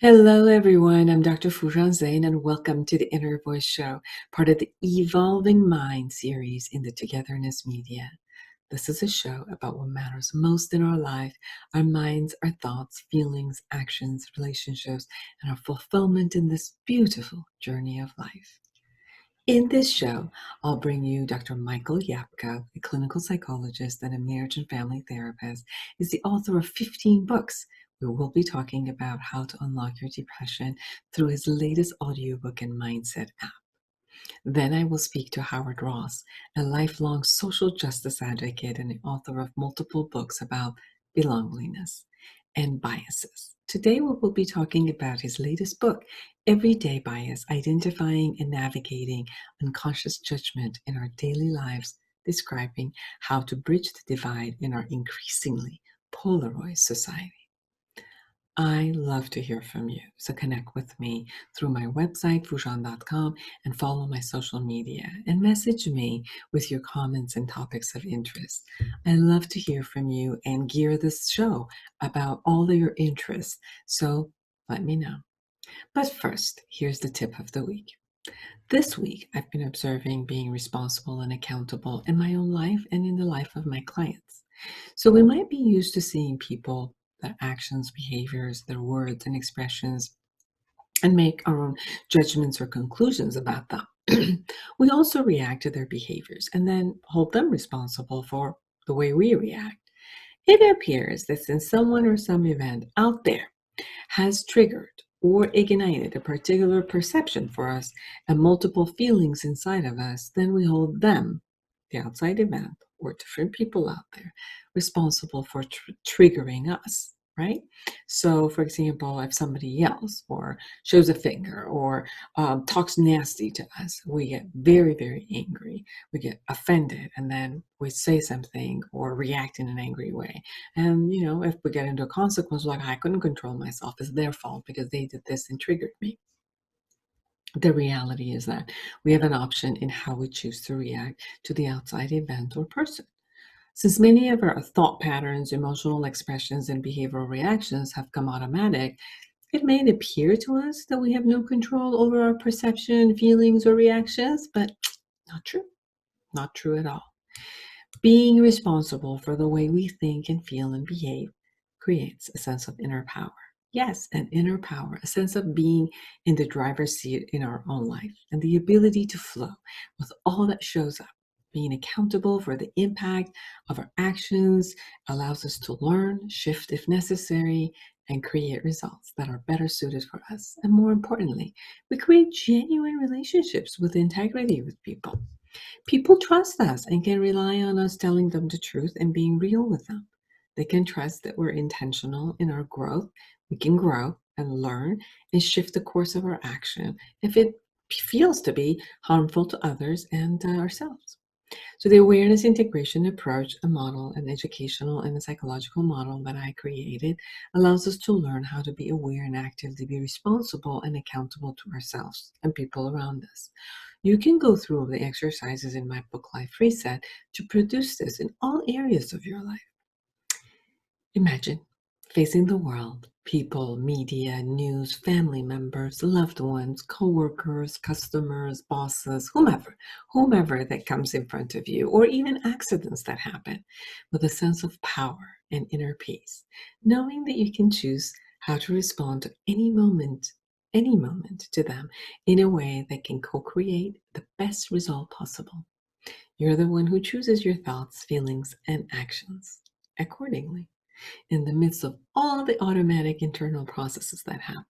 Hello, everyone. I'm Dr. Foojan Zeine, and welcome to the Inner Voice Show, part of the Evolving Mind series in the Togetherness media. This is a show about what matters most in our life, our minds, our thoughts, feelings, actions, relationships, and our fulfillment in this beautiful journey of life. In this show, I'll bring you Dr. Michael Yapko, a clinical psychologist and a marriage and family therapist. He's the author of 15 books. We will be talking about how to unlock your depression through his latest audiobook and mindset app. Then I will speak to Howard Ross, a lifelong social justice advocate and the author of multiple books about belongingness and biases. Today we will be talking about his latest book, Everyday Bias: Identifying and Navigating Unconscious Judgment in Our Daily Lives, describing how to bridge the divide in our increasingly polarized society. I love to hear from you, so connect with me through my website, foojan.com, and follow my social media and message me with your comments and topics of interest. I love to hear from you and gear this show about all of your interests, so let me know. But first, here's the tip of the week. This week, I've been observing being responsible and accountable in my own life and in the life of my clients. So we might be used to seeing people, their actions, behaviors, their words, and expressions, and make our own judgments or conclusions about them. We also react to their behaviors and then hold them responsible for the way we react. It appears that since someone or some event out there has triggered or ignited a particular perception for us and multiple feelings inside of us, then we hold them, the outside event, or different people out there, responsible for triggering us, right? So, for example, if somebody yells or shows a finger or talks nasty to us, we get very, very angry. We get offended, and then we say something or react in an angry way. And, if we get into a consequence, like, I couldn't control myself, it's their fault because they did this and triggered me. The reality is that we have an option in how we choose to react to the outside event or person. Since many of our thought patterns, emotional expressions, and behavioral reactions have come automatic, it may appear to us that we have no control over our perception, feelings, or reactions, but not true. Not true at all. Being responsible for the way we think and feel and behave creates a sense of inner power. Yes, an inner power, a sense of being in the driver's seat in our own life, and the ability to flow with all that shows up. Being accountable for the impact of our actions allows us to learn, shift if necessary, and create results that are better suited for us. And more importantly, we create genuine relationships with integrity with people. People trust us and can rely on us telling them the truth and being real with them. They can trust that we're intentional in our growth. We can grow and learn and shift the course of our action if it feels to be harmful to others and ourselves. So the awareness integration approach, a model, an educational and a psychological model that I created, allows us to learn how to be aware and actively be responsible and accountable to ourselves and people around us. You can go through the exercises in my book, Life Reset, to produce this in all areas of your life. Imagine facing the world, people, media, news, family members, loved ones, coworkers, customers, bosses, whomever that comes in front of you, or even accidents that happen, with a sense of power and inner peace, knowing that you can choose how to respond to any moment to them in a way that can co-create the best result possible. You're the one who chooses your thoughts, feelings, and actions accordingly in the midst of all the automatic internal processes that happen.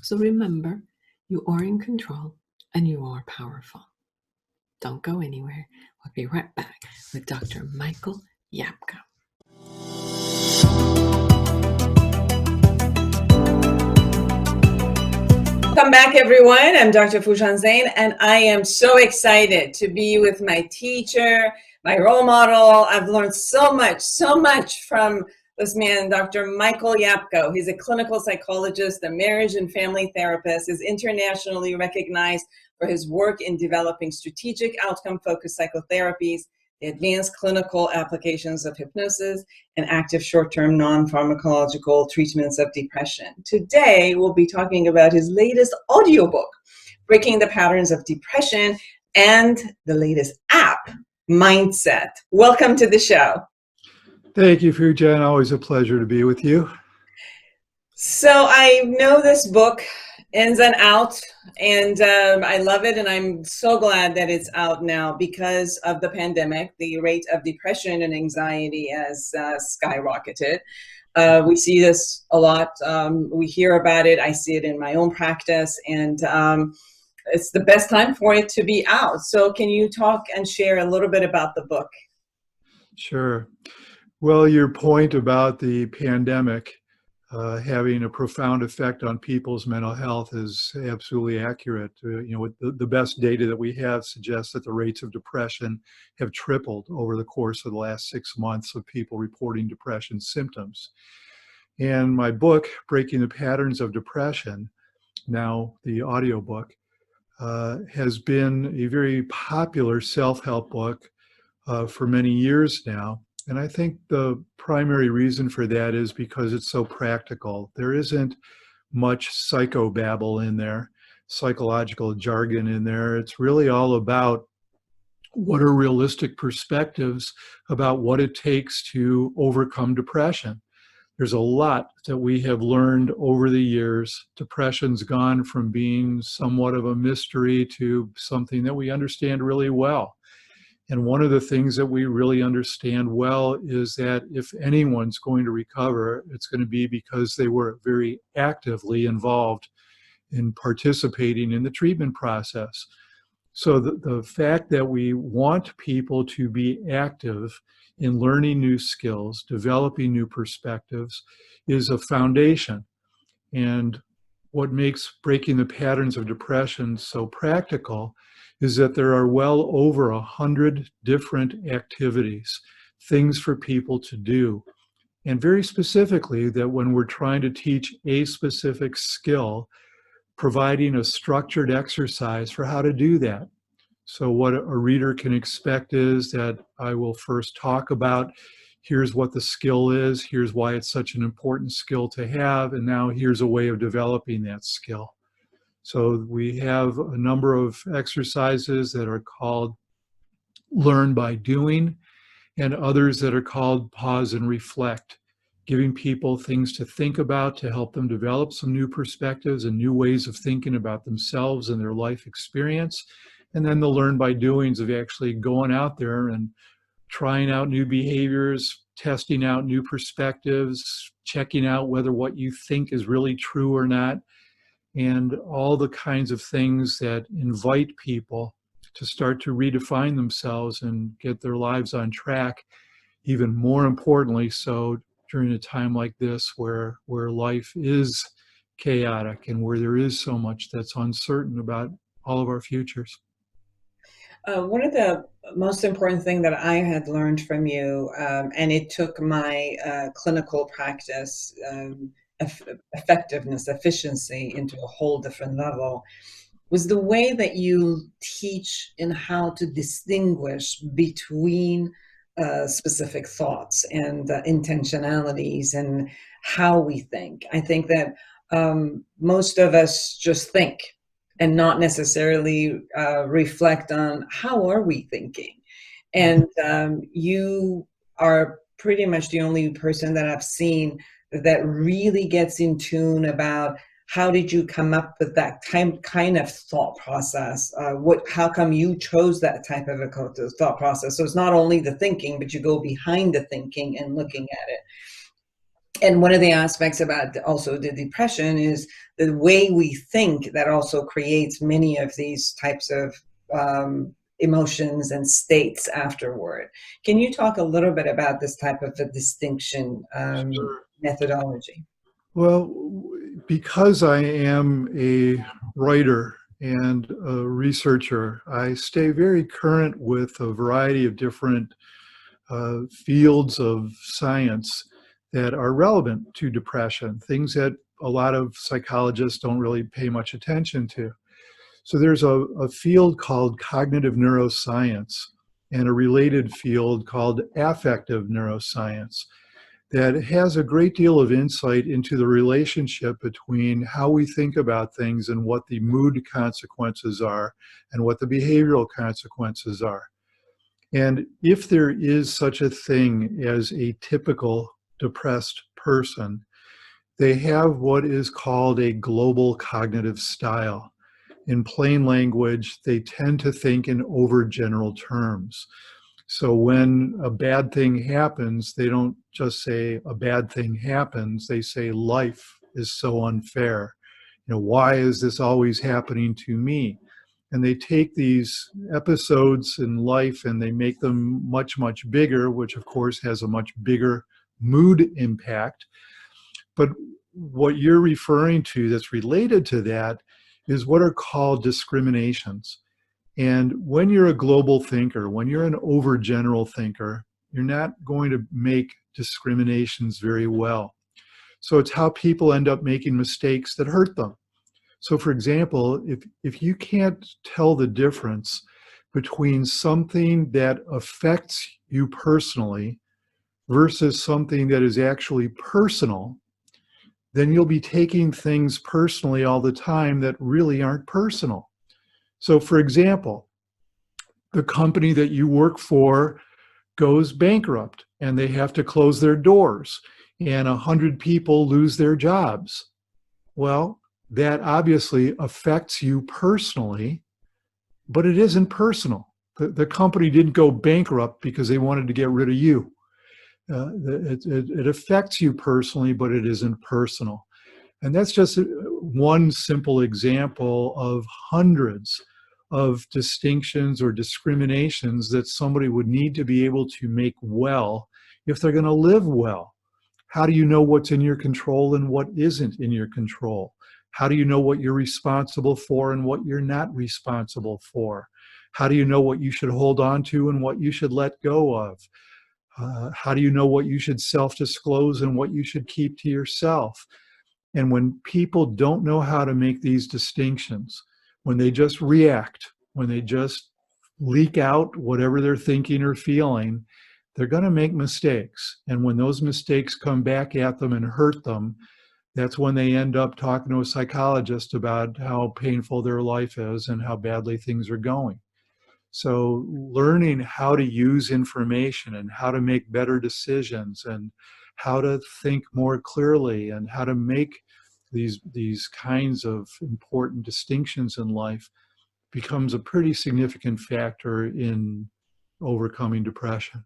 So remember, you are in control and you are powerful. Don't go anywhere. We'll be right back with Dr. Michael Yapko. Welcome back, everyone. I'm Dr. Foojan Zeine, and I am so excited to be with my teacher, my role model. I've learned so much from this man, Dr. Michael Yapko. He's a clinical psychologist, a marriage and family therapist. He's internationally recognized for his work in developing strategic outcome-focused psychotherapies advanced clinical applications of hypnosis, and active short-term non-pharmacological treatments of depression. Today, we'll be talking about his latest audiobook, Breaking the Patterns of Depression, and the latest app, Mindset. Welcome to the show. Thank you, Foojan. Always a pleasure to be with you. So I know this book ins and out, and I love it, and I'm so glad that it's out now because of the pandemic. The rate of depression and anxiety has skyrocketed. We see this a lot. We hear about it. I see it in my own practice, and it's the best time for it to be out. So can you talk and share a little bit about the book? Sure. Well, your point about the pandemic having a profound effect on people's mental health is absolutely accurate. The best data that we have suggests that the rates of depression have tripled over the course of the last 6 months of people reporting depression symptoms. And my book, Breaking the Patterns of Depression, now the audiobook, has been a very popular self-help book for many years now. And I think the primary reason for that is because it's so practical. There isn't much psychobabble in there, psychological jargon in there. It's really all about what are realistic perspectives about what it takes to overcome depression. There's a lot that we have learned over the years. Depression's gone from being somewhat of a mystery to something that we understand really well. And one of the things that we really understand well is that if anyone's going to recover, it's going to be because they were very actively involved in participating in the treatment process. So the fact that we want people to be active in learning new skills, developing new perspectives, is a foundation. And what makes Breaking the Patterns of Depression so practical is that there are well over 100 different activities, things for people to do. And very specifically, that when we're trying to teach a specific skill, providing a structured exercise for how to do that. So what a reader can expect is that I will first talk about, here's what the skill is, here's why it's such an important skill to have, and now here's a way of developing that skill. So we have a number of exercises that are called Learn by Doing, and others that are called Pause and Reflect, giving people things to think about to help them develop some new perspectives and new ways of thinking about themselves and their life experience. And then the Learn by Doings of actually going out there and trying out new behaviors, testing out new perspectives, checking out whether what you think is really true or not, and all the kinds of things that invite people to start to redefine themselves and get their lives on track, even more importantly so during a time like this where life is chaotic and where there is so much that's uncertain about all of our futures. One of the most important thing that I had learned from you, and it took my clinical practice effectiveness, efficiency into a whole different level, was the way that you teach in how to distinguish between specific thoughts and intentionalities and how we think. I think that most of us just think and not necessarily reflect on how are we thinking. And you are pretty much the only person that I've seen that really gets in tune about how did you come up with that kind of thought process? How come you chose that type of a thought process? So it's not only the thinking, but you go behind the thinking and looking at it. And one of the aspects about also the depression is the way we think that also creates many of these types of emotions and states afterward. Can you talk a little bit about this type of a distinction methodology? Well, because I am a writer and a researcher, I stay very current with a variety of different fields of science that are relevant to depression, things that a lot of psychologists don't really pay much attention to. So there's a field called cognitive neuroscience and a related field called affective neuroscience that has a great deal of insight into the relationship between how we think about things and what the mood consequences are and what the behavioral consequences are. And if there is such a thing as a typical depressed person, they have what is called a global cognitive style. In plain language, they tend to think in overgeneral terms. So when a bad thing happens, they don't just say a bad thing happens, they say life is so unfair. Why is this always happening to me? And they take these episodes in life and they make them much, much bigger, which of course has a much bigger mood impact. But what you're referring to that's related to that is what are called discriminations. And when you're a global thinker, when you're an overgeneral thinker, you're not going to make discriminations very well. So it's how people end up making mistakes that hurt them. So for example, if you can't tell the difference between something that affects you personally versus something that is actually personal, then you'll be taking things personally all the time that really aren't personal. So for example, the company that you work for goes bankrupt and they have to close their doors and 100 people lose their jobs. Well, that obviously affects you personally, but it isn't personal. The company didn't go bankrupt because they wanted to get rid of you. It affects you personally, but it isn't personal. And that's just one simple example of hundreds of distinctions or discriminations that somebody would need to be able to make well if they're going to live well. How do you know what's in your control and what isn't in your control? How do you know what you're responsible for and what you're not responsible for? How do you know what you should hold on to and what you should let go of? How do you know what you should self-disclose and what you should keep to yourself? And when people don't know how to make these distinctions, when they just react, when they just leak out whatever they're thinking or feeling, they're going to make mistakes. And when those mistakes come back at them and hurt them, that's when they end up talking to a psychologist about how painful their life is and how badly things are going. So learning how to use information and how to make better decisions and how to think more clearly and how to make these kinds of important distinctions in life becomes a pretty significant factor in overcoming depression.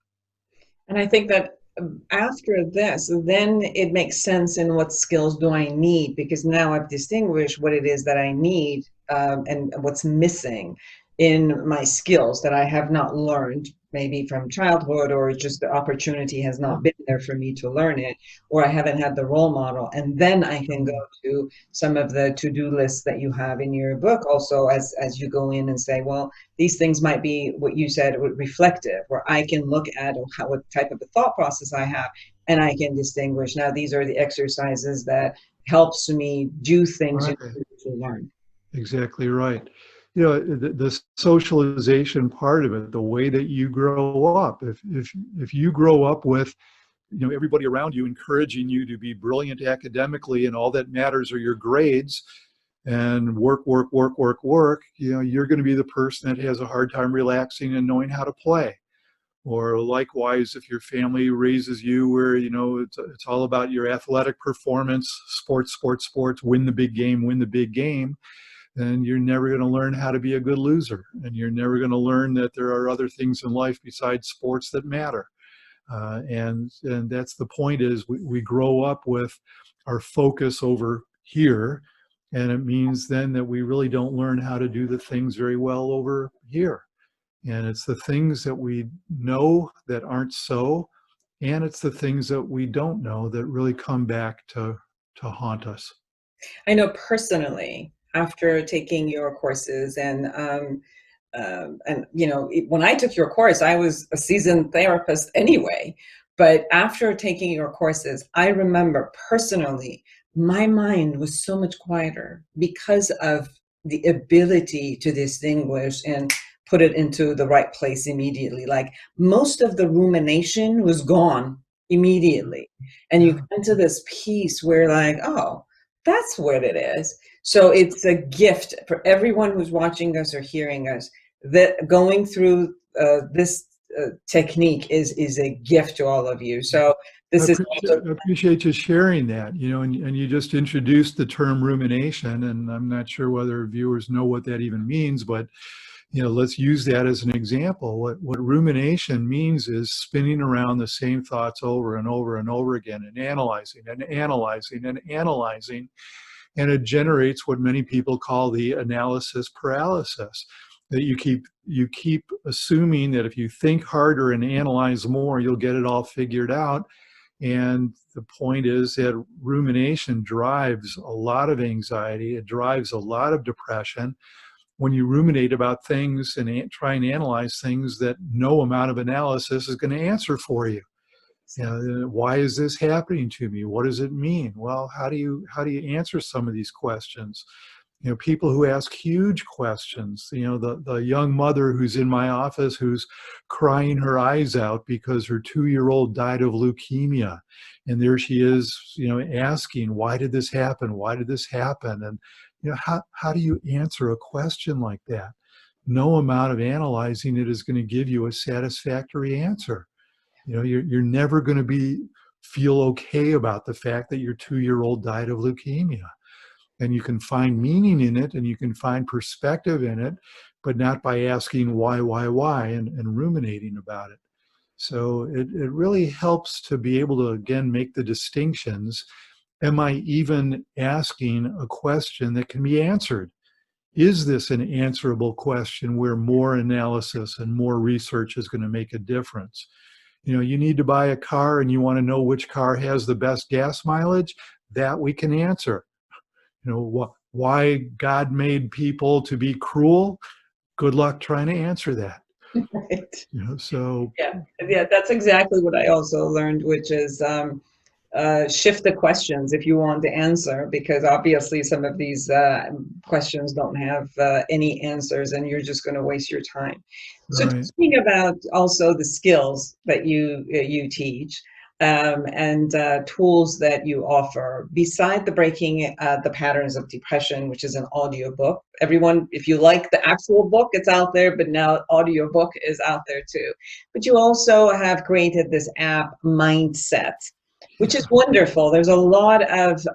And I think that after this, then it makes sense in what skills do I need, because now I've distinguished what it is that I need and what's missing in my skills that I have not learned, maybe from childhood, or just the opportunity has not been there for me to learn it, or I haven't had the role model. And then I can go to some of the to-do lists that you have in your book also as you go in and say, well, these things might be what you said, reflective, where I can look at what type of a thought process I have, and I can distinguish, now these are the exercises that helps me do things Right. to learn. Exactly right. The socialization part of it, the way that you grow up, if you grow up with everybody around you encouraging you to be brilliant academically and all that matters are your grades and work, you're going to be the person that has a hard time relaxing and knowing how to play. Or likewise, if your family raises you where it's all about your athletic performance, sports, win the big game, then you're never going to learn how to be a good loser. And you're never going to learn that there are other things in life besides sports that matter. And that's the point, is we grow up with our focus over here. And it means then that we really don't learn how to do the things very well over here. And it's the things that we know that aren't so, and it's the things that we don't know that really come back to haunt us. I know personally, after taking your courses and when I took your course, I was a seasoned therapist anyway. But after taking your courses, I remember personally, my mind was so much quieter because of the ability to distinguish and put it into the right place immediately. Like most of the rumination was gone immediately. And you Yeah. come to this piece where like, oh, that's what it is. So it's a gift for everyone who's watching us or hearing us, that going through this technique is a gift to all of you. So I this is appreciate, also I appreciate you sharing that, and you just introduced the term rumination, and I'm not sure whether viewers know what that even means, but let's use that as an example. What rumination means is spinning around the same thoughts over and over and over again, and analyzing and analyzing and analyzing, and it generates what many people call the analysis paralysis. That you keep assuming that if you think harder and analyze more, you'll get it all figured out. And the point is that rumination drives a lot of anxiety. It drives a lot of depression when you ruminate about things and try and analyze things that no amount of analysis is going to answer for you. Why is this happening to me? What does it mean? Well, how do you answer some of these questions? People who ask huge questions, the young mother who's in my office who's crying her eyes out because her 2-year-old died of leukemia. And there she is, asking, why did this happen? Why did this happen? And, how do you answer a question like that? No amount of analyzing it is going to give you a satisfactory answer. You're never going to feel okay about the fact that your 2-year-old died of leukemia. And you can find meaning in it and you can find perspective in it, but not by asking why, and ruminating about it. So it really helps to be able to, again, make the distinctions. Am I even asking a question that can be answered? Is this an answerable question where more analysis and more research is going to make a difference? You need to buy a car and you want to know which car has the best gas mileage. That we can answer. Why God made people to be cruel? Good luck trying to answer that. right. So Yeah, that's exactly what I also learned, which is shift the questions if you want the answer, because obviously some of these questions don't have any answers, and you're just going to waste your time. So right. talking about also the skills that you teach, and tools that you offer, beside the breaking the patterns of depression, which is an audio book. Everyone, if you like the actual book, it's out there, but now audio book is out there too. But you also have created this app, Mindset, which is wonderful. There's a lot of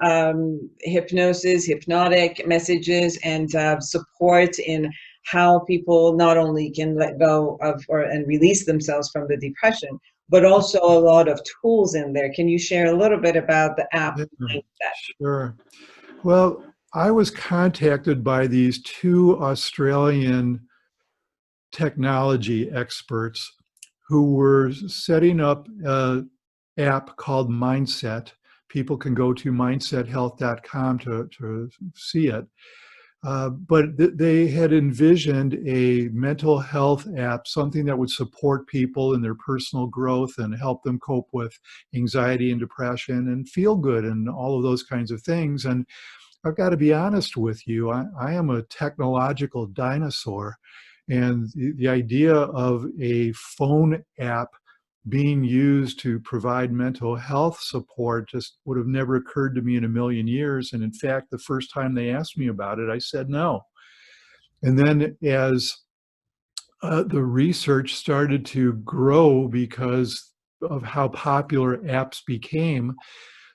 hypnosis, hypnotic messages, and support in how people not only can let go of and release themselves from the depression, but also a lot of tools in there. Can you share a little bit about the app Yeah, Mindset? sure. Well, I was contacted by these 2 Australian technology experts who were setting up an app called Mindset. People can go to mindsethealth.com to see it. But they had envisioned a mental health app, something that would support people in their personal growth and help them cope with anxiety and depression and feel good and all of those kinds of things. And I've got to be honest with you, I am a technological dinosaur. And the idea of a phone app being used to provide mental health support just would have never occurred to me in a million years. And in fact, the first time they asked me about it, I said no. And then as the research started to grow because of how popular apps became,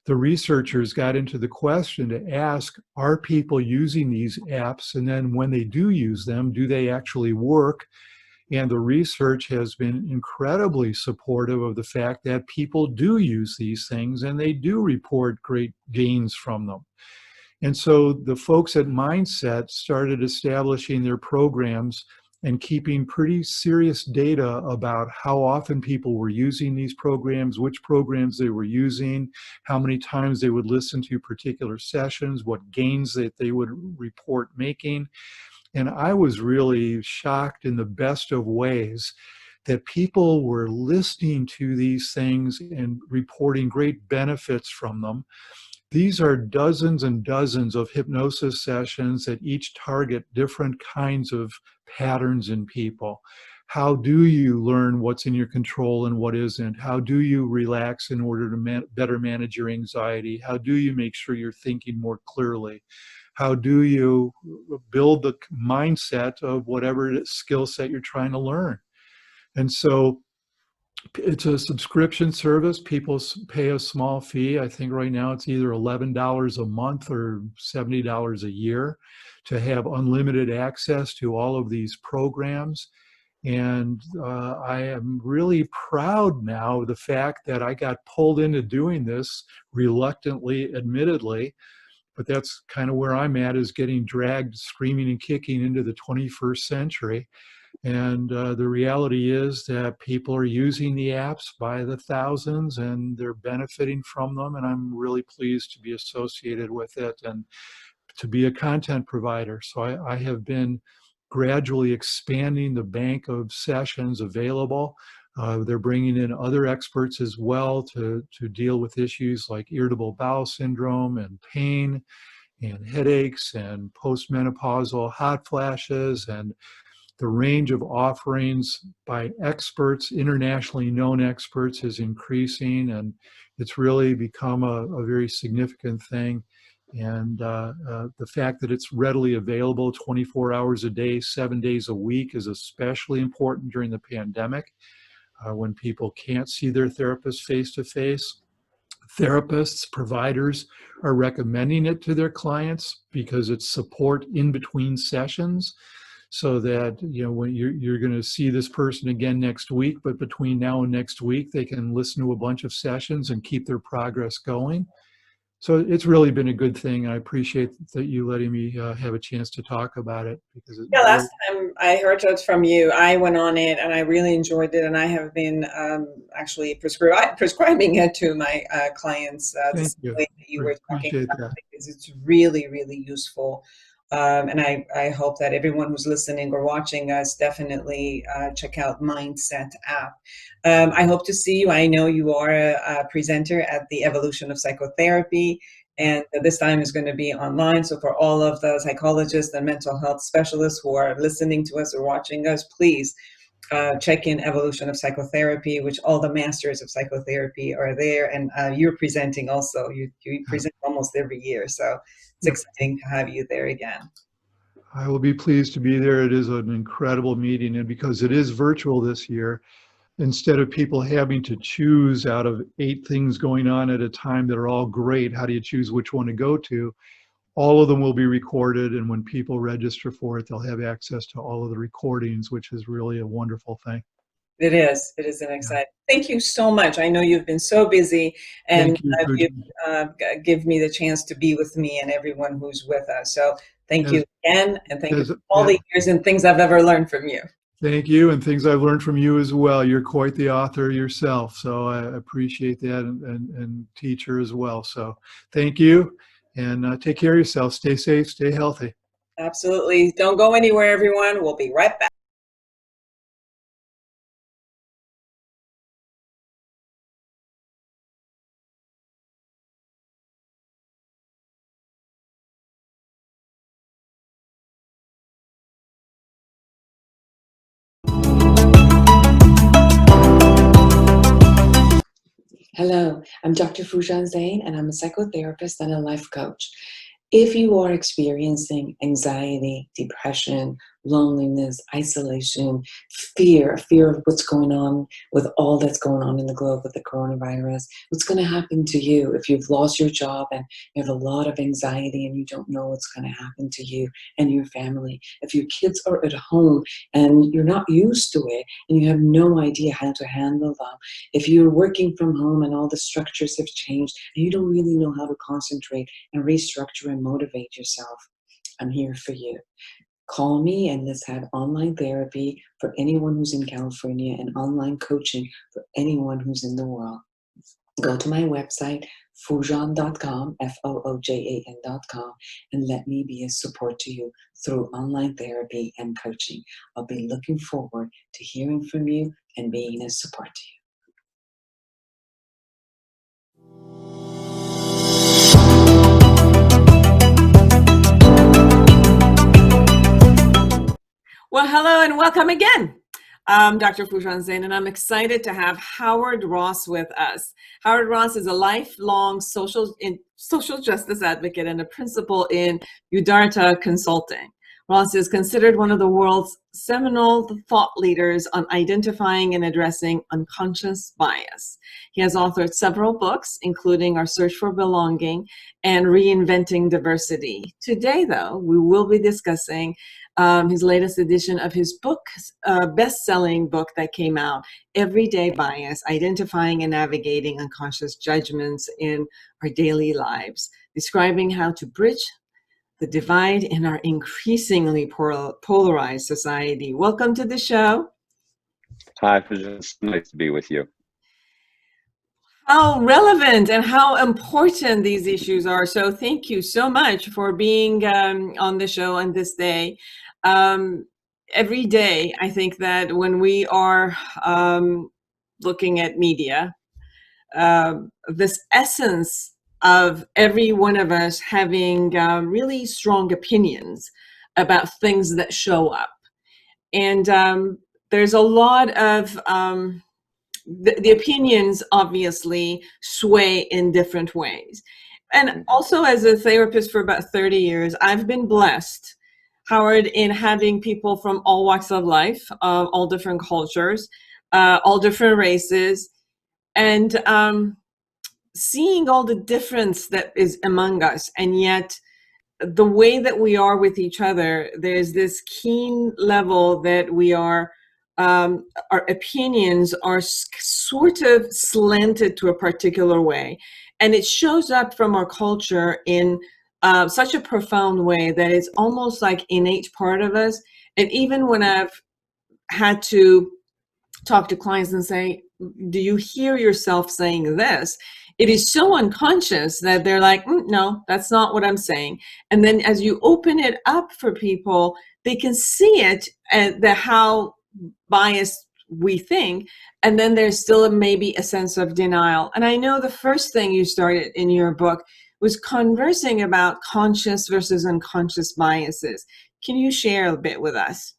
the researchers got into the question to ask, are people using these apps? And then when they do use them, do they actually work? And the research has been incredibly supportive of the fact that people do use these things and they do report great gains from them. And so the folks at Mindset started establishing their programs and keeping pretty serious data about how often people were using these programs, which programs they were using, how many times they would listen to particular sessions, what gains that they would report making. And I was really shocked in the best of ways that people were listening to these things and reporting great benefits from them. these are dozens and dozens of hypnosis sessions that each target different kinds of patterns in people. How do you learn what's in your control and what isn't? How do you relax in order to better manage your anxiety? How do you make sure you're thinking more clearly? How do you build the mindset of whatever skill set you're trying to learn? And so it's a subscription service. People pay a small fee. I think right now it's either $11 a month or $70 a year to have unlimited access to all of these programs. And I am really proud now of the fact that I got pulled into doing this reluctantly, admittedly, but that's kind of where I'm at, is getting dragged screaming and kicking into the 21st century. And the reality is that people are using the apps by the thousands and they're benefiting from them. And I'm really pleased to be associated with it and to be a content provider. So I have been gradually expanding the bank of sessions available. They're bringing in other experts as well to deal with issues like irritable bowel syndrome and pain and headaches and postmenopausal hot flashes, and the range of offerings by experts, internationally known experts, is increasing, and it's really become a very significant thing. And the fact that it's readily available 24 hours a day, 7 days a week is especially important during the pandemic, when people can't see their therapist face to face. Therapists, providers are recommending it to their clients because it's support in between sessions, so that when you're going to see this person again next week, but between now and next week they can listen to a bunch of sessions and keep their progress going. So it's really been a good thing. I appreciate that you letting me have a chance to talk about it, because it Yeah, really, last time I heard it from you, I went on it and I really enjoyed it, and I have been actually prescribing it to my clients the thank same you. way that you were talking Appreciate about, that. because it's really, really useful. And I hope that everyone who's listening or watching us definitely check out Mindset app. I hope to see you. I know you are a presenter at the Evolution of Psychotherapy, and this time is going to be online. So for all of the psychologists and mental health specialists who are listening to us or watching us, please check in Evolution of Psychotherapy, which all the masters of psychotherapy are there. And you're presenting also. You present almost every year. So it's Yep. exciting to have you there again. I will be pleased to be there. It is an incredible meeting, and because it is virtual this year, instead of people having to choose out of 8 things going on at a time that are all great, how do you choose which one to go to? All of them will be recorded, and when people register for it, they'll have access to all of the recordings, which is really a wonderful thing. It is. It is an Yeah. exciting. Thank you so much. I know you've been so busy, and Thank you, you Foojan. give me the chance to be with me and everyone who's with us. So thank As, you again, and thank you as, for all the years and things I've ever learned from you. Thank you, and things I've learned from you as well. You're quite the author yourself, so I appreciate that, and teacher as well. So thank you, and take care of yourself. Stay safe, stay healthy. Absolutely. Don't go anywhere, everyone. We'll be right back. Hello, I'm Dr. Foojan Zeine, and I'm a psychotherapist and a life coach. If you are experiencing anxiety, depression, loneliness, isolation, fear of what's going on with all that's going on in the globe with the coronavirus, what's going to happen to you if you've lost your job and you have a lot of anxiety and you don't know what's going to happen to you and your family, if your kids are at home and you're not used to it and you have no idea how to handle them, if you're working from home and all the structures have changed and you don't really know how to concentrate and restructure and motivate yourself, I'm here for you. Call me and let's have online therapy for anyone who's in California and online coaching for anyone who's in the world. Go to my website, foojan.com, Foojan.com, and let me be a support to you through online therapy and coaching. I'll be looking forward to hearing from you and being a support to you. Well, hello and welcome again. I'm Dr. Foojan Zeine, and I'm excited to have Howard Ross with us. Howard Ross is a lifelong social justice advocate and a principal in Udarta Consulting. Ross is considered one of the world's seminal thought leaders on identifying and addressing unconscious bias. He has authored several books, including Our Search for Belonging and Reinventing Diversity. Today, though, we will be discussing his latest edition of his book, best-selling book that came out, Everyday Bias, Identifying and Navigating Unconscious Judgments in Our Daily Lives, describing how to bridge the divide in our increasingly polarized society. Welcome to the show. Hi, Foojan. It's nice to be with you. How relevant and how important these issues are. So thank you so much for being on the show on this day. Every day, I think that when we are looking at media, this essence of every one of us having really strong opinions about things that show up. And there's a lot of the opinions obviously sway in different ways. And also, as a therapist for about 30 years, I've been blessed, Howard, in having people from all walks of life, all different cultures, all different races, and seeing all the difference that is among us. And yet the way that we are with each other, there's this keen level that we are, our opinions are sort of slanted to a particular way. And it shows up from our culture in such a profound way that it's almost like innate part of us. And even when I've had to talk to clients and say, do you hear yourself saying this? It is so unconscious that they're like, no, that's not what I'm saying. And then as you open it up for people, they can see it and how biased we think. And then there's still maybe a sense of denial. And I know the first thing you started in your book was conversing about conscious versus unconscious biases. Can you share a bit with us?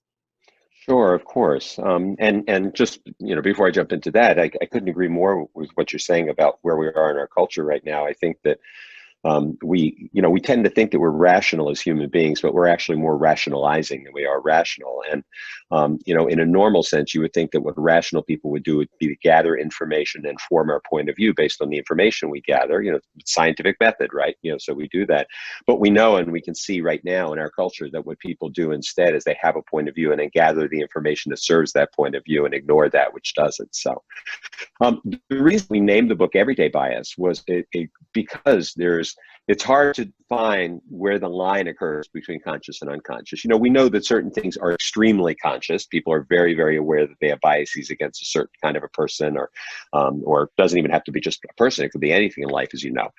Sure, of course. And just, before I jump into that, I couldn't agree more with what you're saying about where we are in our culture right now. I think that we tend to think that we're rational as human beings, but we're actually more rationalizing than we are rational. And, in a normal sense, you would think that what rational people would do would be to gather information and form our point of view based on the information we gather, scientific method, right? So we do that. But we know and we can see right now in our culture that what people do instead is they have a point of view and then gather the information that serves that point of view and ignore that which doesn't. So the reason we named the book Everyday Bias was because it's hard to define where the line occurs between conscious and unconscious. We know that certain things are extremely conscious. People are very, very aware that they have biases against a certain kind of a person, or it doesn't even have to be just a person. It could be anything in life, as you know.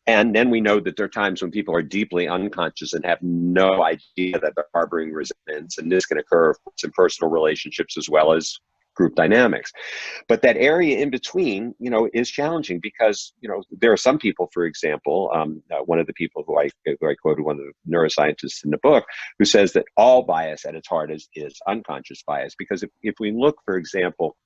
And then we know that there are times when people are deeply unconscious and have no idea that they're harboring resentments, and this can occur in personal relationships as well as group dynamics. But that area in between, is challenging because, there are some people, for example, one of the people who I quoted, one of the neuroscientists in the book, who says that all bias at its heart is unconscious bias. Because if we look, for example,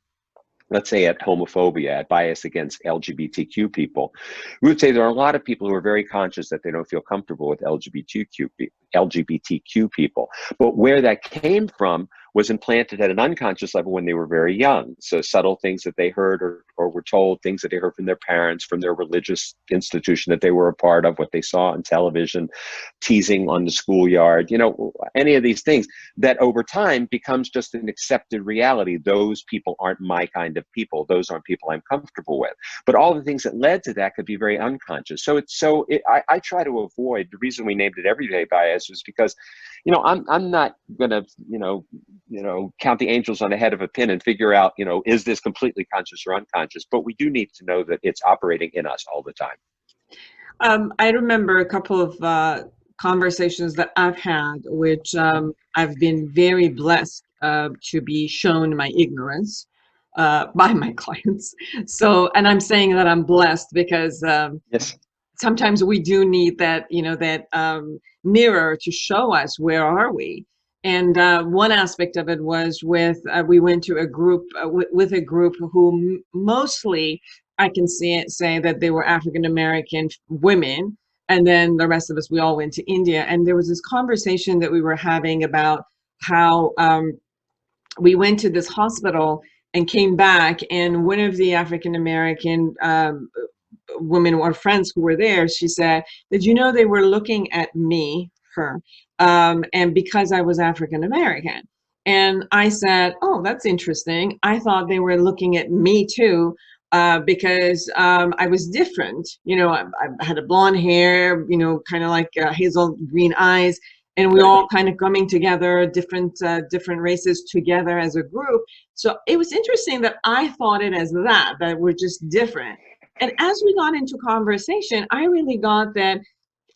let's say at homophobia, at bias against LGBTQ people, we would say there are a lot of people who are very conscious that they don't feel comfortable with LGBTQ people. But where that came from was implanted at an unconscious level when they were very young. So subtle things that they heard or were told, things that they heard from their parents, from their religious institution that they were a part of, what they saw on television, teasing on the schoolyard, any of these things that over time becomes just an accepted reality. Those people aren't my kind of people. Those aren't people I'm comfortable with. But all the things that led to that could be very unconscious. I try to avoid, the reason we named it Everyday Bias is because, I'm not going to, count the angels on the head of a pin and figure out, is this completely conscious or unconscious? But we do need to know that it's operating in us all the time. I remember a couple of conversations that I've had, which I've been very blessed to be shown my ignorance by my clients. So, and I'm saying that I'm blessed because Yes. Sometimes we do need that, that mirror to show us where are we. And one aspect of it was with we went to a group with a group who mostly I can say that they were African American women, and then the rest of us we all went to India. And there was this conversation that we were having about how we went to this hospital and came back, and one of the African American women or friends who were there, she said, did you know they were looking at me, her, and because I was African American? And I said, oh, that's interesting. I thought they were looking at me too, because I was different. You know, I had a blonde hair, you know, kind of like hazel green eyes, and we all kind of coming together, different races together as a group. So it was interesting that I thought it as that we're just different. And as we got into conversation, I really got that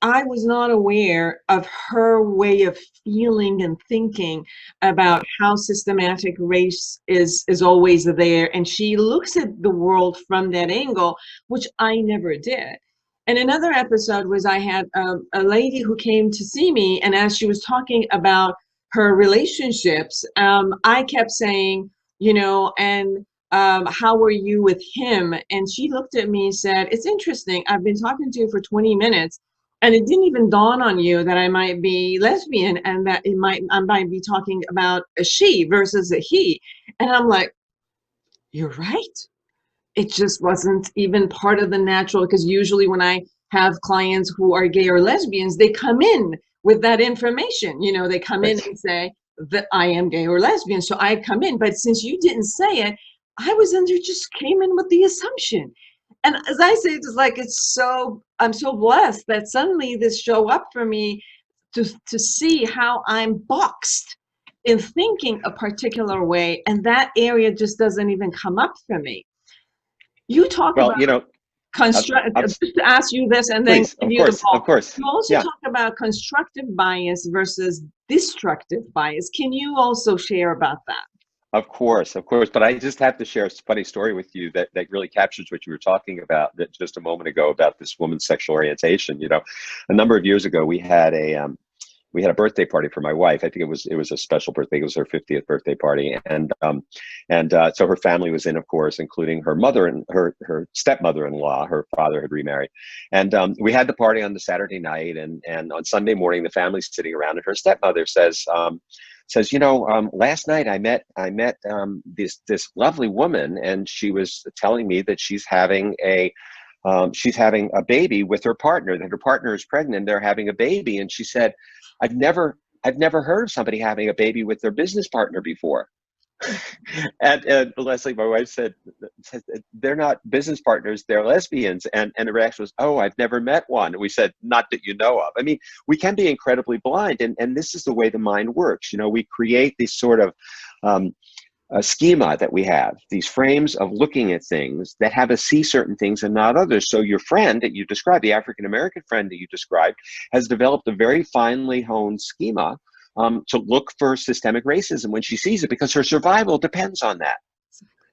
I was not aware of her way of feeling and thinking about how systematic race is always there. And she looks at the world from that angle, which I never did. And another episode was I had a lady who came to see me, and as she was talking about her relationships, I kept saying, you know, and how were you with him? And she looked at me and said, it's interesting. I've been talking to you for 20 minutes and it didn't even dawn on you that I might be lesbian and that I might be talking about a she versus a he. And I'm like, you're right. It just wasn't even part of the natural, because usually when I have clients who are gay or lesbians, they come in with that information. You know, they come in and say that I am gay or lesbian. So I come in, but since you didn't say it, I was under, just came in with the assumption. And as I say, it's like, I'm so blessed that suddenly this show up for me to see how I'm boxed in thinking a particular way. And that area just doesn't even come up for me. You talk Well, about you know, just to ask you this and then please, give of you the course, of ball. course. You also Yeah. talk about constructive bias versus destructive bias. Can you also share about that? Of course, of course. But I just have to share a funny story with you that really captures what you were talking about that just a moment ago about this woman's sexual orientation. You know, a number of years ago, we had a birthday party for my wife. I think it was a special birthday. It was her 50th birthday party, and so her family was in, of course, including her mother and her stepmother-in-law. Her father had remarried, and we had the party on the Saturday night, and on Sunday morning, the family's sitting around, and her stepmother says, you know, last night I met this lovely woman, and she was telling me that she's having a baby with her partner, that her partner is pregnant, they're having a baby. And she said, I've never heard of somebody having a baby with their business partner before. And Leslie, my wife, said, they're not business partners, they're lesbians. And the reaction was, oh, I've never met one. And we said, not that you know of. I mean, we can be incredibly blind. And this is the way the mind works. You know, we create these sort of a schema that we have, these frames of looking at things that have us see certain things and not others. So your friend that you described, the African-American friend that you described, has developed a very finely honed schema to look for systemic racism when she sees it, because her survival depends on that.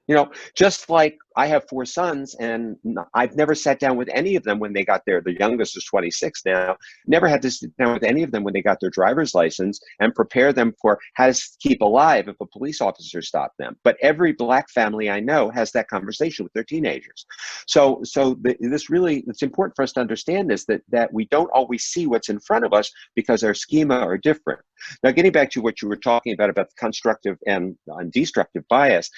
You know, just like I have 4 sons, and I've never sat down with any of them when they got the youngest is 26 now, never had to sit down with any of them when they got their driver's license and prepare them for how to keep alive if a police officer stopped them. But every Black family I know has that conversation with their teenagers. So it's important for us to understand this, that we don't always see what's in front of us because our schema are different. Now, getting back to what you were talking about the constructive and destructive bias,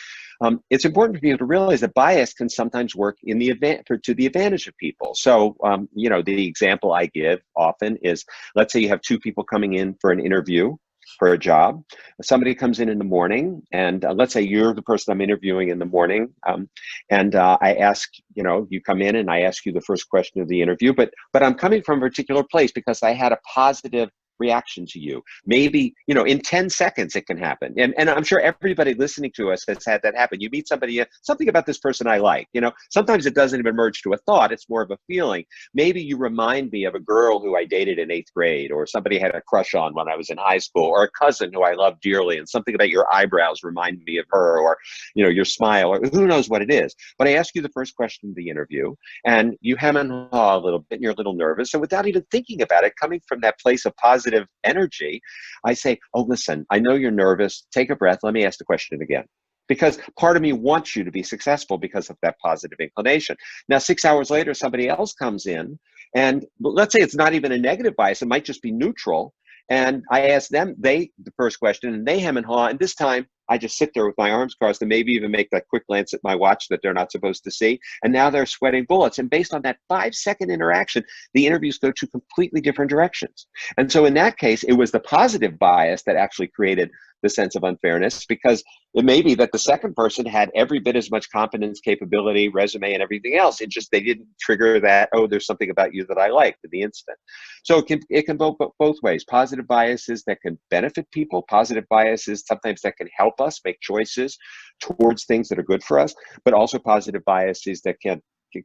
it's important for people to realize that bias can sometimes work to the advantage of people. So, you know, the example I give often is, let's say you have 2 people coming in for an interview for a job. Somebody comes in the morning, and let's say you're the person I'm interviewing in the morning, and I ask, you know, you come in and I ask you the first question of the interview, but I'm coming from a particular place because I had a positive reaction to you. Maybe, you know, in 10 seconds it can happen. And I'm sure everybody listening to us has had that happen. You meet somebody, something about this person I like, you know, sometimes it doesn't even merge to a thought. It's more of a feeling. Maybe you remind me of a girl who I dated in 8th grade, or somebody I had a crush on when I was in high school, or a cousin who I love dearly, and something about your eyebrows remind me of her, or, you know, your smile, or who knows what it is. But I ask you the first question of the interview, and you hem and haw a little bit, and you're a little nervous. And without even thinking about it, coming from that place of positive positive energy, I say, oh, listen, I know you're nervous. Take a breath. Let me ask the question again. Because part of me wants you to be successful because of that positive inclination. Now, 6 hours later, somebody else comes in, and let's say it's not even a negative bias. It might just be neutral. And I ask them the first question, and they hem and haw. And this time, I just sit there with my arms crossed and maybe even make that quick glance at my watch that they're not supposed to see. And now they're sweating bullets. And based on that 5-second interaction, the interviews go to completely different directions. And so in that case, it was the positive bias that actually created the sense of unfairness, because it may be that the second person had every bit as much competence, capability, resume, and everything else. It just, they didn't trigger that, oh, there's something about you that I like in the instant. So it can go both ways. Positive biases that can benefit people, positive biases sometimes that can help us make choices towards things that are good for us, but also positive biases that can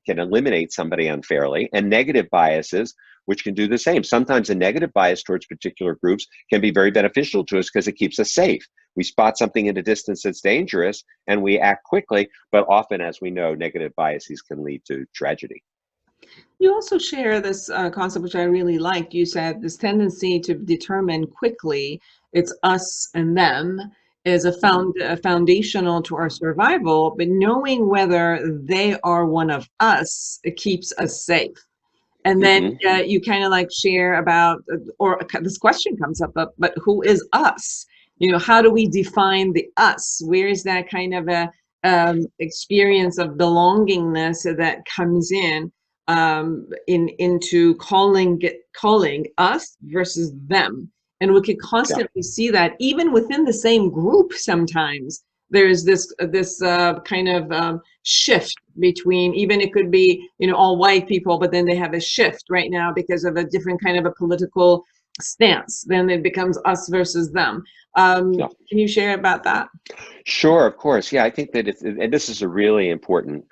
eliminate somebody unfairly, and negative biases which can do the same. Sometimes a negative bias towards particular groups can be very beneficial to us because it keeps us safe. We spot something in a distance that's dangerous and we act quickly, but often, as we know, negative biases can lead to tragedy. You also share this concept, which I really liked. You said this tendency to determine quickly it's us and them is a foundational to our survival, but knowing whether they are one of us, it keeps us safe. And then you kind of like share about, or this question comes up, but who is us? You know, how do we define the us? Where is that kind of a experience of belongingness that comes into calling us versus them? And we can constantly see that even within the same group. Sometimes there's this kind of shift between, even it could be, you know, all white people, but then they have a shift right now because of a different kind of a political stance. Then it becomes us versus them. Can you share about that? Sure, of course. Yeah, I think that and this is a really important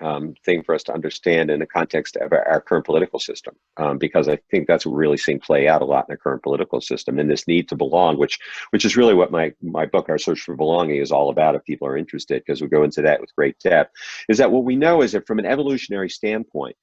thing for us to understand in the context of our current political system, because I think that's what we're really seeing play out a lot in the current political system, and this need to belong, which is really what my book, Our Search for Belonging, is all about, if people are interested, because we go into that with great depth. Is that what we know is that from an evolutionary standpoint,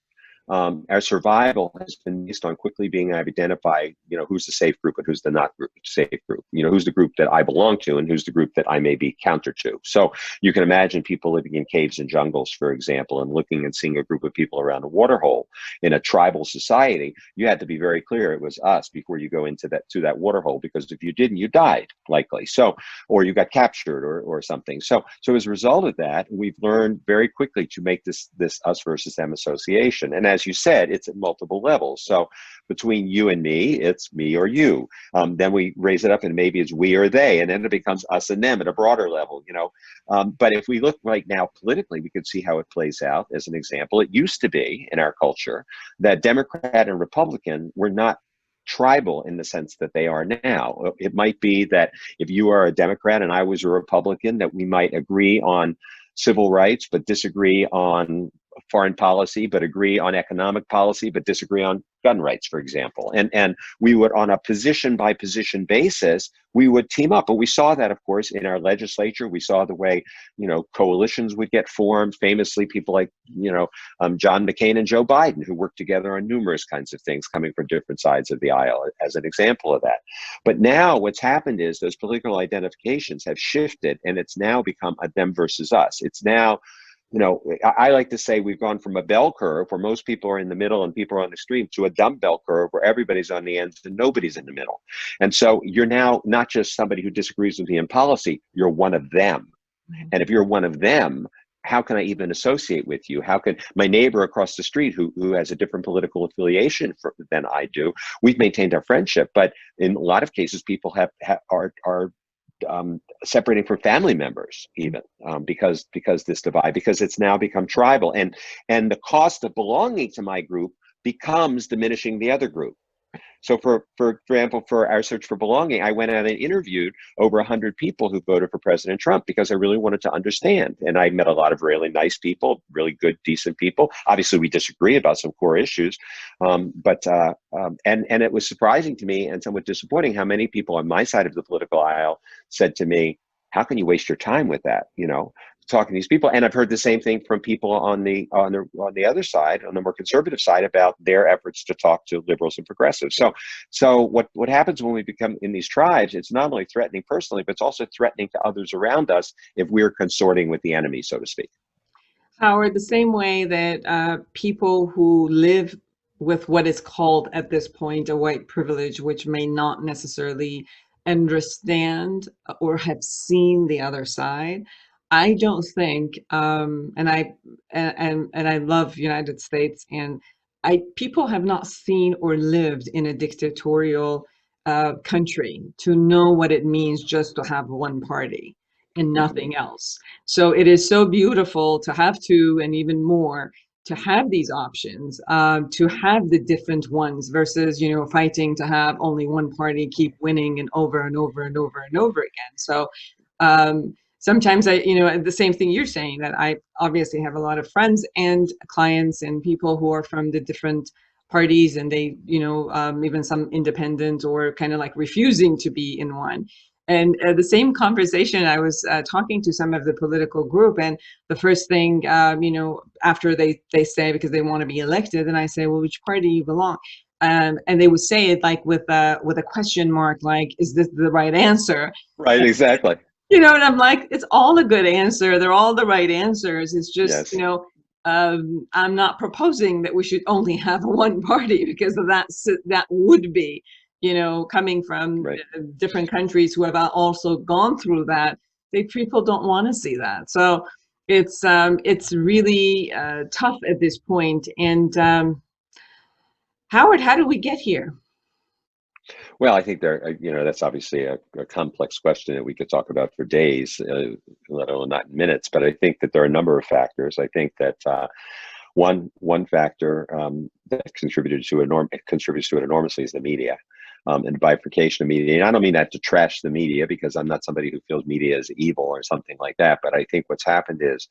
our survival has been based on quickly being able to identify, you know, who's the safe group and who's the not safe group. You know, who's the group that I belong to and who's the group that I may be counter to. So you can imagine people living in caves and jungles, for example, and looking and seeing a group of people around a water hole in a tribal society. You had to be very clear it was us before you go into that water hole, because if you didn't, you died likely. So, or you got captured or something. So as a result of that, we've learned very quickly to make this us versus them association. And as you said, it's at multiple levels. So between you and me, it's me or you. Then we raise it up and maybe it's we or they, and then it becomes us and them at a broader level, you know. But if we look right now politically, we can see how it plays out. As an example, it used to be in our culture that Democrat and Republican were not tribal in the sense that they are now. It might be that if you are a Democrat and I was a Republican, that we might agree on civil rights, but disagree on foreign policy, but agree on economic policy, but disagree on gun rights, for example. And we would, on a position by position basis, we would team up. But we saw that, of course, in our legislature. We saw the way, you know, coalitions would get formed. Famously, people like, you know, John McCain and Joe Biden, who worked together on numerous kinds of things coming from different sides of the aisle, as an example of that. But now what's happened is those political identifications have shifted, and it's now become a them versus us. It's now, you know, I like to say we've gone from a bell curve where most people are in the middle and people are on the extreme to a dumbbell curve where everybody's on the ends and nobody's in the middle. And so you're now not just somebody who disagrees with me in policy, you're one of them. And if you're one of them, how can I even associate with you? How can my neighbor across the street who has a different political affiliation than I do, we've maintained our friendship. But in a lot of cases, people are separating from family members, even because this divide, because it's now become tribal, and the cost of belonging to my group becomes diminishing the other group. So for example, for Our Search for Belonging, I went out and interviewed over 100 people who voted for President Trump because I really wanted to understand. And I met a lot of really nice people, really good, decent people. Obviously, we disagree about some core issues, and it was surprising to me and somewhat disappointing how many people on my side of the political aisle said to me, how can you waste your time with that? You know, talking to these people, and I've heard the same thing from people on the other side, on the more conservative side, about their efforts to talk to liberals and progressives. So what happens when we become in these tribes? It's not only threatening personally, but it's also threatening to others around us if we're consorting with the enemy, so to speak. Howard, the same way that people who live with what is called at this point a white privilege, which may not necessarily understand or have seen the other side, I don't think, and I love United States, and people have not seen or lived in a dictatorial country to know what it means just to have one party and nothing else. So it is so beautiful to have two, and even more to have these options, to have the different ones versus, fighting to have only one party keep winning and over and over and over and over again. So sometimes the same thing you're saying, that I obviously have a lot of friends and clients and people who are from the different parties, and they, even some independent or kind of like refusing to be in one. And the same conversation, I was talking to some of the political group, and the first thing, after they say, because they want to be elected, and I say, well, which party you belong? And they would say it like with a question mark, like, is this the right answer? Right, exactly. And I'm like, it's all a good answer. They're all the right answers. It's just, Yes. I'm not proposing that we should only have one party, because of that would be, coming from Right. different countries who have also gone through that. People don't want to see that. So it's really tough at this point. And Howard, how do we get here? Well, I think that's obviously a complex question that we could talk about for days, let alone not in minutes. But I think that there are a number of factors. I think that one factor that contributes to it enormously is the media. And bifurcation of media. And I don't mean that to trash the media, because I'm not somebody who feels media is evil or something like that. But I think what's happened is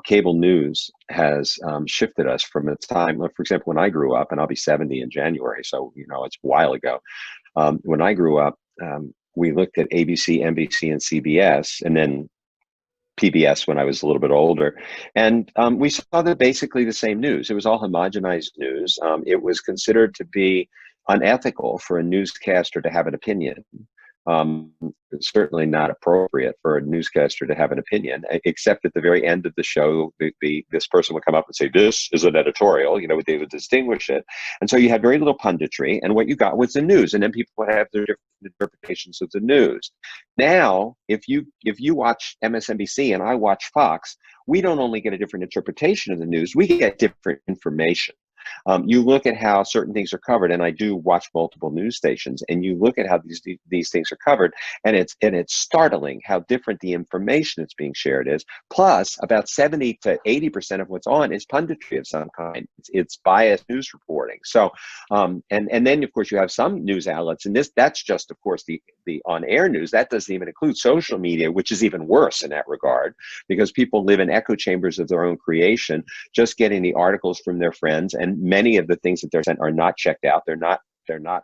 cable news has shifted us from a time, for example, when I grew up, and I'll be 70 in January, so it's a while ago. When I grew up, we looked at ABC, NBC, and CBS, and then PBS when I was a little bit older. And we saw that basically the same news. It was all homogenized news. It was considered to be unethical for a newscaster to have an opinion. It's certainly not appropriate for a newscaster to have an opinion, except at the very end of the show, this person would come up and say, this is an editorial, they would distinguish it. And so you had very little punditry, and what you got was the news, and then people would have their different interpretations of the news. Now, if you watch MSNBC and I watch Fox, we don't only get a different interpretation of the news, we get different information. You look at how certain things are covered, and I do watch multiple news stations, and you look at how these things are covered, and it's startling how different the information that's being shared is. Plus, about 70 to 80% of what's on is punditry of some kind. It's biased news reporting. So, and then of course you have some news outlets, and that's just of course the on-air news. That doesn't even include social media, which is even worse in that regard, because people live in echo chambers of their own creation, just getting the articles from their friends, and many of the things that they're sent are not checked out. They're not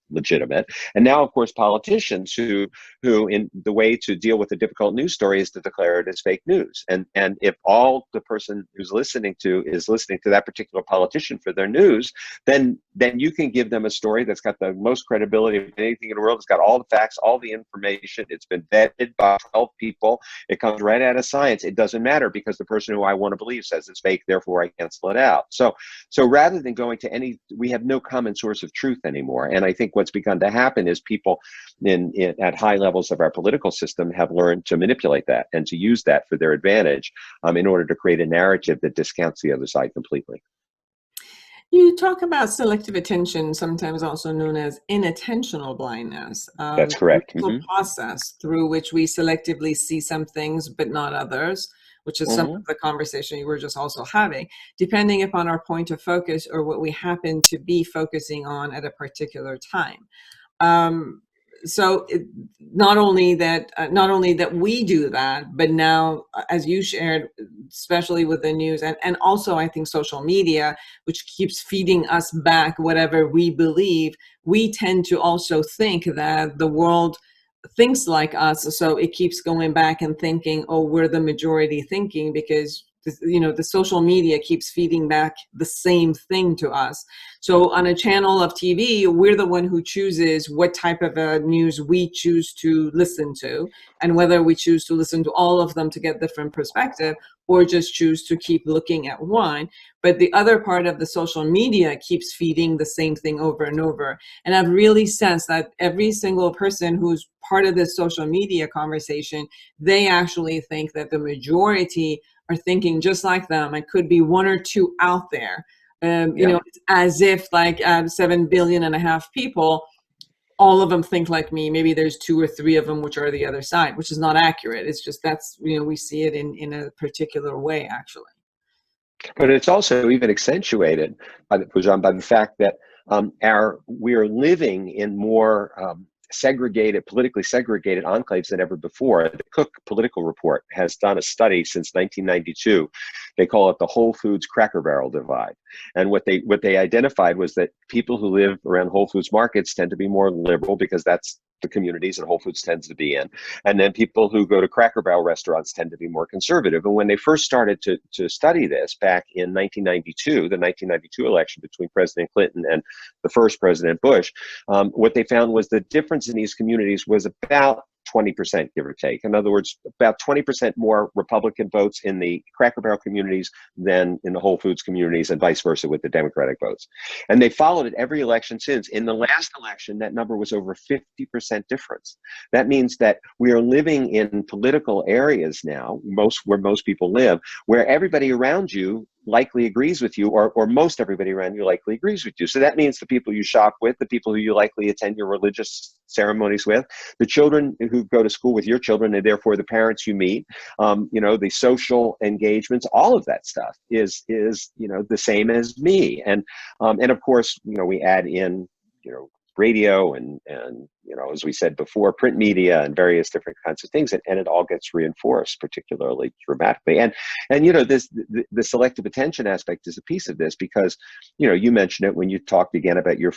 legitimate. And now, of course, politicians who in the way to deal with a difficult news story is to declare it as fake news. And if all the person who's listening to is listening to that particular politician for their news, then you can give them a story that's got the most credibility of anything in the world. It's got all the facts, all the information. It's been vetted by 12 people. It comes right out of science. It doesn't matter, because the person who I want to believe says it's fake, therefore I cancel it out. So rather than going to we have no common source of truth anymore. And I think what's begun to happen is people at high levels of our political system have learned to manipulate that and to use that for their advantage in order to create a narrative that discounts the other side completely. You talk about selective attention, sometimes also known as inattentional blindness. That's correct. The process through which we selectively see some things but not others, which is some of the conversation you were just also having, depending upon our point of focus or what we happen to be focusing on at a particular time. So not only that we do that, but now, as you shared, especially with the news and also I think social media, which keeps feeding us back whatever we believe, we tend to also think that the world thinks like us, so it keeps going back and thinking, oh, we're the majority thinking, because the social media keeps feeding back the same thing to us. So on a channel of TV, we're the one who chooses what type of news we choose to listen to, and whether we choose to listen to all of them to get different perspective, or just choose to keep looking at one. But the other part of the social media keeps feeding the same thing over and over. And I've really sensed that every single person who's part of this social media conversation, they actually think that the majority are thinking just like them. It could be one or two out there. It's as if like 7.5 billion people, all of them think like me. Maybe there's 2 or 3 of them which are the other side, which is not accurate. It's just that's, we see it in a particular way, actually. But it's also even accentuated by the fact that we're living in more politically segregated enclaves than ever before. The Cook Political Report has done a study since 1992. They call it the Whole Foods Cracker Barrel divide. And what they identified was that people who live around Whole Foods markets tend to be more liberal, because that's the communities that Whole Foods tends to be in. And then people who go to Cracker Barrel restaurants tend to be more conservative. And when they first started to study this back in 1992, the 1992 election between President Clinton and the first President Bush, what they found was the difference in these communities was about 20%, give or take. In other words, about 20% more Republican votes in the Cracker Barrel communities than in the Whole Foods communities, and vice versa with the Democratic votes. And they followed it every election since. In the last election, that number was over 50% difference. That means that we are living in political areas now, where most people live, where everybody around you likely agrees with you, or most everybody around you likely agrees with you. So that means the people you shop with, the people who you likely attend your religious ceremonies with, the children who go to school with your children, and therefore the parents you meet, the social engagements, all of that stuff is the same as me. And of course, we add in, radio and as we said before, print media and various different kinds of things, and it all gets reinforced particularly dramatically. And the selective attention aspect is a piece of this, because you mentioned it when you talked again about your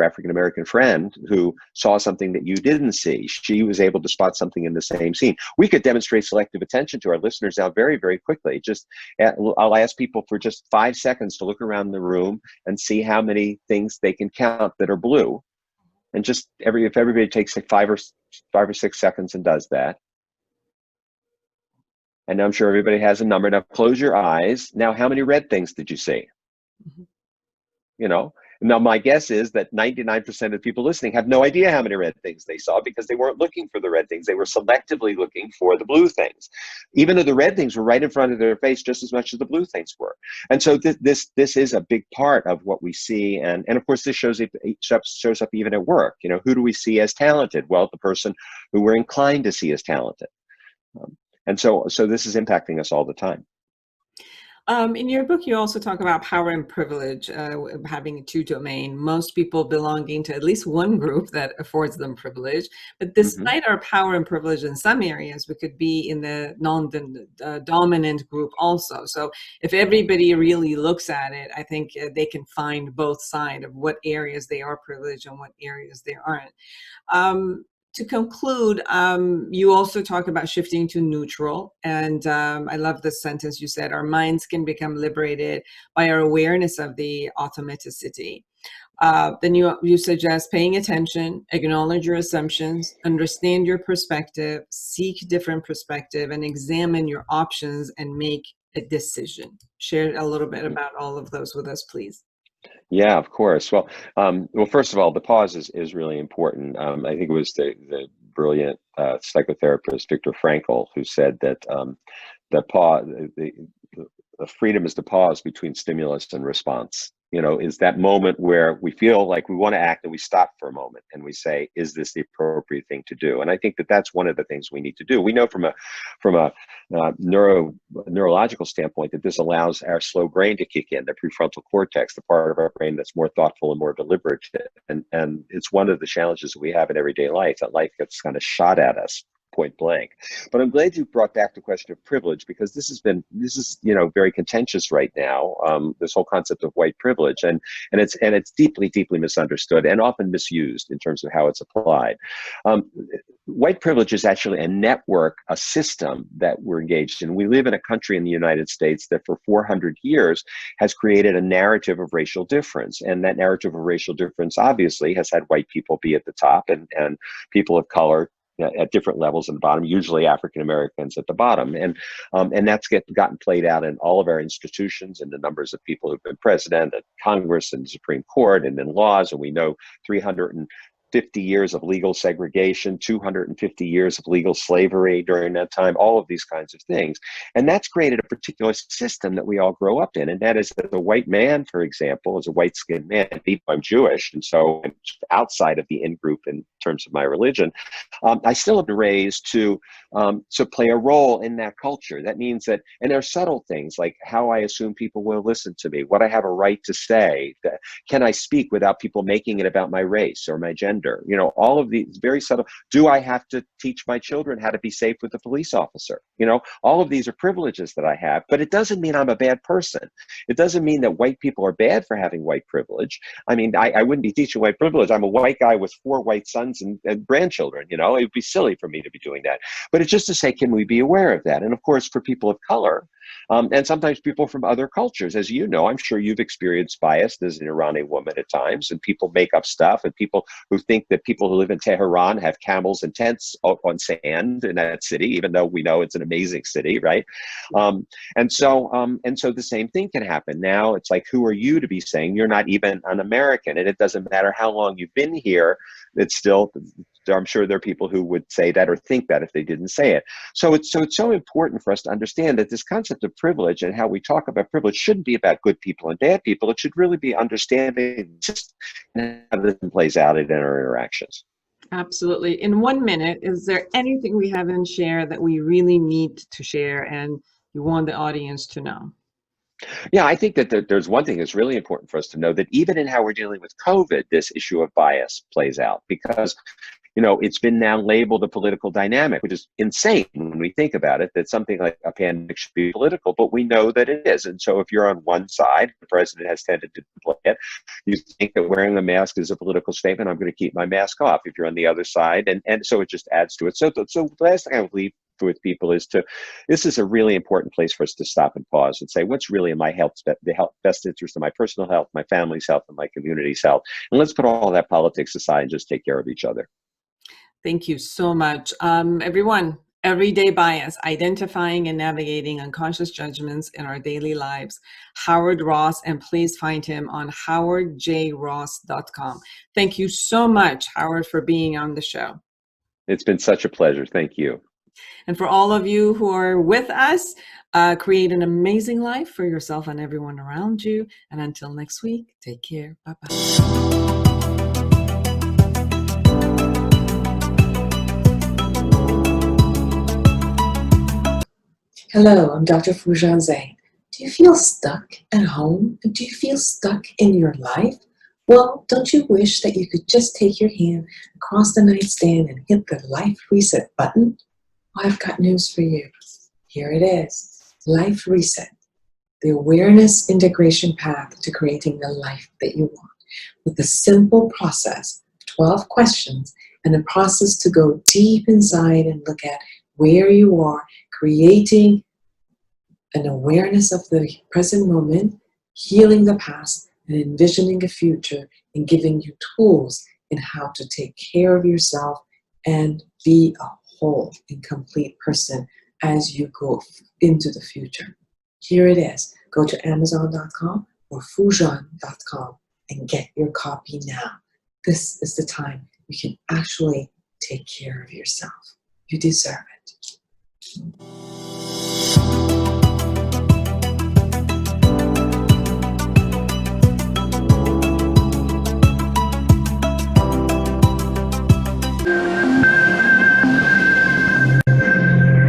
African American friend who saw something that you didn't see. She was able to spot something in the same scene. We could demonstrate selective attention to our listeners now very, very quickly. I'll ask people for just 5 seconds to look around the room and see how many things they can count that are blue. And just if everybody takes like 5 or 6 seconds and does that. And I'm sure everybody has a number. Now close your eyes. Now, how many red things did you see? Mm-hmm. Now my guess is that 99% of people listening have no idea how many red things they saw, because they weren't looking for the red things. They were selectively looking for the blue things, even though the red things were right in front of their face just as much as the blue things were. And so this is a big part of what we see. And of course, this shows up even at work. Who do we see as talented? Well, the person who we're inclined to see as talented. And so this is impacting us all the time. In your book, you also talk about power and privilege, having 2 domain, most people belonging to at least one group that affords them privilege. But despite our power and privilege in some areas, we could be in the dominant group also. So if everybody really looks at it, I think they can find both sides of what areas they are privileged and what areas they aren't. To conclude, you also talk about shifting to neutral. And I love the sentence you said, our minds can become liberated by our awareness of the automaticity. Then you suggest paying attention, acknowledge your assumptions, understand your perspective, seek different perspective, and examine your options and make a decision. Share a little bit about all of those with us, please. Yeah, of course. Well, first of all, the pause is really important. I think it was the brilliant psychotherapist Viktor Frankl who said that the freedom is the pause between stimulus and response. Is that moment where we feel like we want to act and we stop for a moment and we say, is this the appropriate thing to do? And I think that that's one of the things we need to do. We know from a neurological standpoint that this allows our slow brain to kick in, the prefrontal cortex, the part of our brain that's more thoughtful and more deliberative. And it's one of the challenges that we have in everyday life, that life gets kind of shot at us point blank. But I'm glad you brought back the question of privilege, because this is very contentious right now. This whole concept of white privilege, and it's deeply misunderstood and often misused in terms of how it's applied. White privilege is actually a network, a system that we're engaged in. We live in a country in the United States that for 400 years has created a narrative of racial difference. And that narrative of racial difference obviously has had white people be at the top and people of color at different levels at the bottom, usually African Americans at the bottom. And that's gotten played out in all of our institutions and the numbers of people who've been president, and Congress and the Supreme Court, and in laws. And we know 350 years of legal segregation, 250 years of legal slavery during that time, all of these kinds of things. And that's created a particular system that we all grow up in. And that is that a white man, for example, as a white-skinned man, I'm Jewish, and so I'm outside of the in-group in terms of my religion, I still have been raised to play a role in that culture. That means that, and there are subtle things like how I assume people will listen to me, what I have a right to say, can I speak without people making it about my race or my gender? All of these very subtle. Do I have to teach my children how to be safe with a police officer? All of these are privileges that I have, but it doesn't mean I'm a bad person. It doesn't mean that white people are bad for having white privilege. I mean, I wouldn't be teaching white privilege. I'm a white guy with 4 white sons and grandchildren. It would be silly for me to be doing that. But it's just to say, can we be aware of that? And of course, for people of color, and sometimes people from other cultures, as you know, I'm sure you've experienced bias as an Iranian woman at times, and people make up stuff, and people who think that people who live in Tehran have camels and tents on sand in that city, even though we know it's an amazing city, right? And so the same thing can happen. Now it's like, who are you to be saying you're not even an American? And it doesn't matter how long you've been here, it's still, I'm sure there are people who would say that or think that if they didn't say it. So it's so important for us to understand that this concept of privilege and how we talk about privilege shouldn't be about good people and bad people. It should really be understanding just how this plays out in our interactions. Absolutely. In 1 minute, is there anything we haven't shared that we really need to share and you want the audience to know? Yeah, I think that there's one thing that's really important for us to know, that even in how we're dealing with COVID, this issue of bias plays out, because it's been now labeled a political dynamic, which is insane when we think about it, that something like a pandemic should be political, but we know that it is. And so if you're on one side, the president has tended to play it, you think that wearing a mask is a political statement, I'm going to keep my mask off. If you're on the other side, and so it just adds to it. So the last thing I would leave with people is this is a really important place for us to stop and pause and say, what's really in my best interest of my personal health, my family's health, and my community's health? And let's put all that politics aside and just take care of each other. Thank you so much. Everyone, everyday bias, identifying and navigating unconscious judgments in our daily lives. Howard Ross, and please find him on howardjross.com. Thank you so much, Howard, for being on the show. It's been such a pleasure. Thank you. And for all of you who are with us, create an amazing life for yourself and everyone around you. And until next week, take care. Bye-bye. Hello, I'm Dr. Foojan Zeine. Do you feel stuck at home? Do you feel stuck in your life? Well, don't you wish that you could just take your hand across the nightstand and hit the life reset button? Well, I've got news for you. Here it is, Life Reset, the awareness integration path to creating the life that you want, with a simple process, 12 questions, and a process to go deep inside and look at where you are, creating an awareness of the present moment, healing the past, and envisioning a future, and giving you tools in how to take care of yourself and be a whole and complete person as you go into the future. Here it is. Go to Amazon.com or Foojan.com and get your copy now. This is the time you can actually take care of yourself. You deserve it.